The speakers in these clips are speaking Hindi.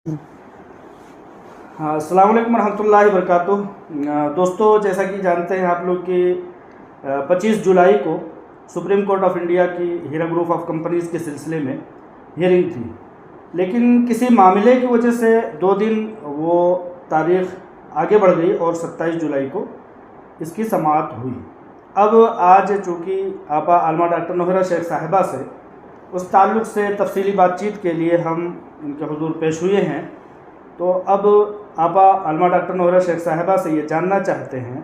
हाँ, अस्सलाम वालेकुम रहमतुल्लाहि व बरकातुहू। दोस्तों, जैसा कि जानते हैं आप लोग कि 25 जुलाई को सुप्रीम कोर्ट ऑफ इंडिया की हीरा ग्रुप ऑफ कंपनीज़ के सिलसिले में हियरिंग थी, लेकिन किसी मामले की वजह से 2 दिन वो तारीख़ आगे बढ़ गई और 27 जुलाई को इसकी समाअत हुई। अब आज चूँकि आपा आलमा डॉक्टर नोहरा शेख साहिबा से उस ताल्लुक़ से तफसीली बातचीत के लिए हम उनके हुजूर पेश हुए हैं, तो अब आपा आलमा डॉक्टर नोहरा शेख साहिबा से ये जानना चाहते हैं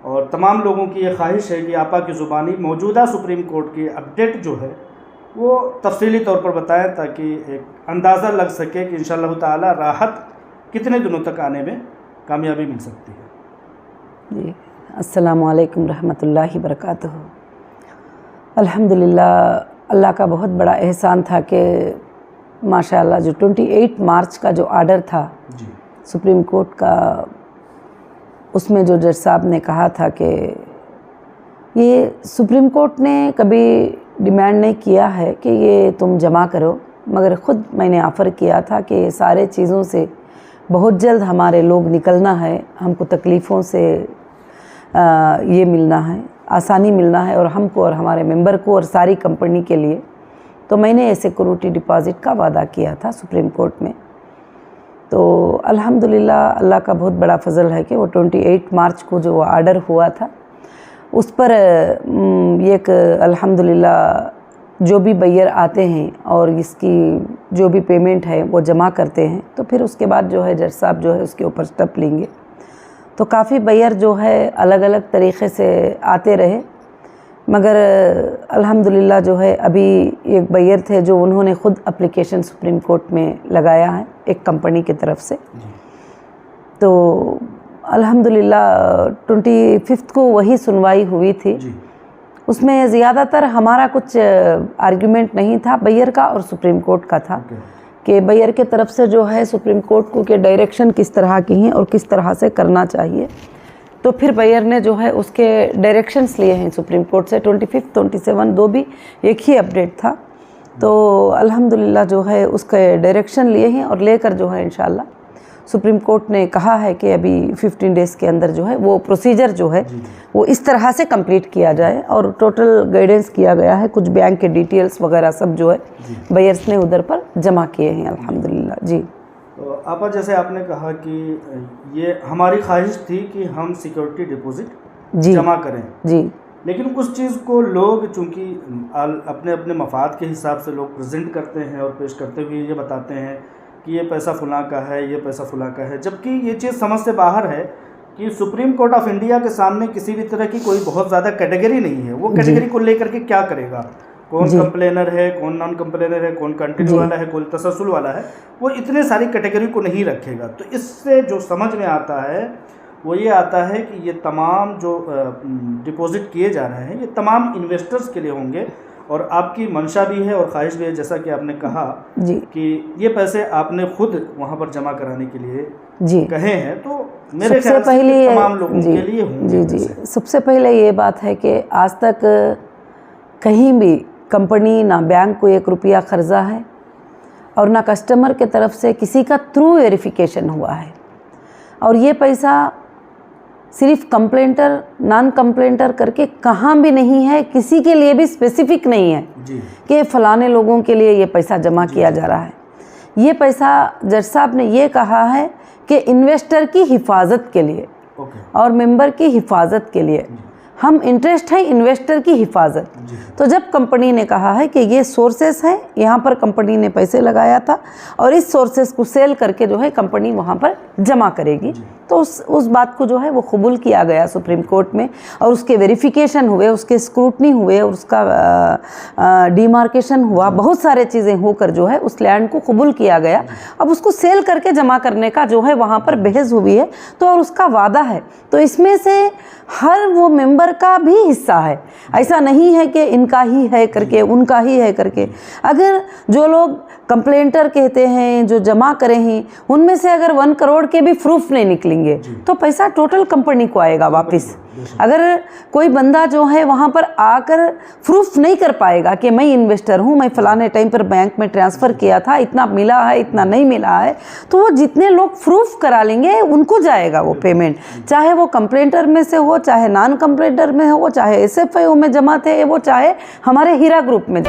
और तमाम लोगों की ये ख्वाहिश है कि आपा की ज़ुबानी मौजूदा सुप्रीम कोर्ट की अपडेट जो है वो तफसीली तौर पर बताएं, ताकि एक अंदाज़ा लग सके कि इंशाअल्लाह ताला राहत कितने दिनों तक आने में कामयाबी मिल सकती है। जी, अस्सलामु अलैकुम रहमतुल्लाहि व बरकातुहू। अल्हम्दुलिल्लाह, अल्लाह का बहुत बड़ा एहसान था कि माशाअल्लाह जो 28 मार्च का जो आर्डर था जी, सुप्रीम कोर्ट का, उसमें जो जज साहब ने कहा था कि ये सुप्रीम कोर्ट ने कभी डिमांड नहीं किया है कि ये तुम जमा करो, मगर ख़ुद मैंने ऑफ़र किया था कि सारे चीज़ों से बहुत जल्द हमारे लोग निकलना है, हमको तकलीफ़ों से ये मिलना है, आसानी मिलना है, और हमको और हमारे मेंबर को और सारी कंपनी के लिए। तो मैंने ऐसे सिक्योरिटी डिपॉज़िट का वादा किया था सुप्रीम कोर्ट में। तो अल्हम्दुलिल्लाह, अल्लाह का बहुत बड़ा फ़ज़ल है कि वो 28 मार्च को जो आर्डर हुआ था उस पर एक अल्हम्दुलिल्लाह जो भी बायर आते हैं और इसकी जो भी पेमेंट है वो जमा करते हैं, तो फिर उसके बाद जो है जज साहब जो है उसके ऊपर स्टेप लेंगे। तो काफ़ी बायर जो है अलग अलग तरीक़े से आते रहे, मगर अल्हम्दुलिल्लाह जो है अभी एक बायर थे जो उन्होंने ख़ुद एप्लीकेशन सुप्रीम कोर्ट में लगाया है एक कंपनी की तरफ से। तो अल्हम्दुलिल्लाह 25 को वही सुनवाई हुई थी। उसमें ज़्यादातर हमारा कुछ आर्ग्यूमेंट नहीं था, बायर का और सुप्रीम कोर्ट का था कि बायर के तरफ से जो है सुप्रीम कोर्ट को के डायरेक्शन किस तरह की हैं और किस तरह से करना चाहिए। तो फिर बायर ने जो है उसके डायरेक्शंस लिए हैं सुप्रीम कोर्ट से। 25, 27 दो भी एक ही अपडेट था। तो अल्हम्दुलिल्लाह जो है उसके डायरेक्शन लिए हैं और लेकर जो है इंशाअल्लाह सुप्रीम कोर्ट ने कहा है कि अभी 15 डेज़ के अंदर जो है वो प्रोसीजर जो है वो इस तरह से कंप्लीट किया जाए, और टोटल गाइडेंस किया गया है। कुछ बैंक के डिटेल्स वगैरह सब जो है बायर्स ने उधर पर जमा किए हैं अल्हम्दुलिल्लाह। जी, तो आपा जैसे आपने कहा कि ये हमारी ख्वाहिश थी कि हम सिक्योरिटी डिपॉजिट जमा करें, जी, लेकिन उस चीज़ को लोग चूँकि अपने अपने मफाद के हिसाब से लोग प्रेजेंट करते हैं और पेश करते हुए ये बताते हैं कि ये पैसा फ़लाँ का है, ये पैसा फ़लाँ का है, जबकि ये चीज़ समझ से बाहर है कि सुप्रीम कोर्ट ऑफ इंडिया के सामने किसी भी तरह की कोई बहुत ज़्यादा कैटेगरी नहीं है। वो कैटेगरी को लेकर के क्या करेगा, कौन कंप्लेनर है, कौन नॉन कंप्लेनर है, कौन कंटिन्यू वाला है, कौन तसलसल वाला है, वो इतने सारी कैटेगरी को नहीं रखेगा। तो इससे जो समझ में आता है वो ये आता है कि ये तमाम जो डिपॉज़िट किए जा रहे हैं ये तमाम इन्वेस्टर्स के लिए होंगे, और आपकी मंशा भी है और ख्वाहिश भी है, जैसा कि आपने कहा कि ये पैसे आपने खुद वहाँ पर जमा कराने के लिए कहे हैं। तो मेरे ख्याल से तमाम लोगों के लिए होंगे। जी, सबसे पहले ये बात है कि आज तक कहीं भी कंपनी ना बैंक को 1 रुपया कर्जा है और ना कस्टमर के तरफ से किसी का थ्रू वेरिफिकेशन हुआ है, और ये पैसा सिर्फ कंप्लेंटर नॉन कंप्लेंटर करके कहाँ भी नहीं है, किसी के लिए भी स्पेसिफिक नहीं है कि फ़लाने लोगों के लिए ये पैसा जमा किया जा रहा है। ये पैसा जज साहब ने ये कहा है कि इन्वेस्टर की हिफाजत के लिए और मेंबर की हिफाजत के लिए, हम इंटरेस्ट है इन्वेस्टर की हिफाजत। तो जब कंपनी ने कहा है कि ये सोर्सेस हैं, यहाँ पर कंपनी ने पैसे लगाया था और इस सोर्सेस को सेल करके जो है कंपनी वहाँ पर जमा करेगी, तो उस बात को जो है वो कबूल किया गया सुप्रीम कोर्ट में, और उसके वेरिफिकेशन हुए, उसके स्क्रूटनी हुए, और उसका डिमार्केशन हुआ, बहुत सारे चीज़ें होकर जो है उस लैंड को कबूल किया गया। अब उसको सेल करके जमा करने का जो है वहाँ पर बहस हुई है, तो और उसका वादा है। तो इसमें से हर वो मेंबर का भी हिस्सा है, ऐसा नहीं है कि इनका ही है करके उनका ही है करके। अगर जो लोग कंप्लेंटर कहते हैं जो जमा करे हैं, उनमें से अगर 1 करोड़ के भी प्रूफ नहीं निकलेंगे तो पैसा टोटल कंपनी को आएगा वापस। अगर कोई बंदा जो है वहाँ पर आकर प्रूफ नहीं कर पाएगा कि मैं इन्वेस्टर हूँ, मैं फलाने टाइम पर बैंक में ट्रांसफ़र किया था, इतना मिला है, इतना नहीं मिला है, तो वो जितने लोग प्रूफ करा लेंगे उनको जाएगा वो पेमेंट, चाहे वो कंप्लेंटर में से हो, चाहे नॉन कंप्लेंटर में हो, चाहे SFIO में जमा थे वो, चाहे हमारे हीरा ग्रुप में।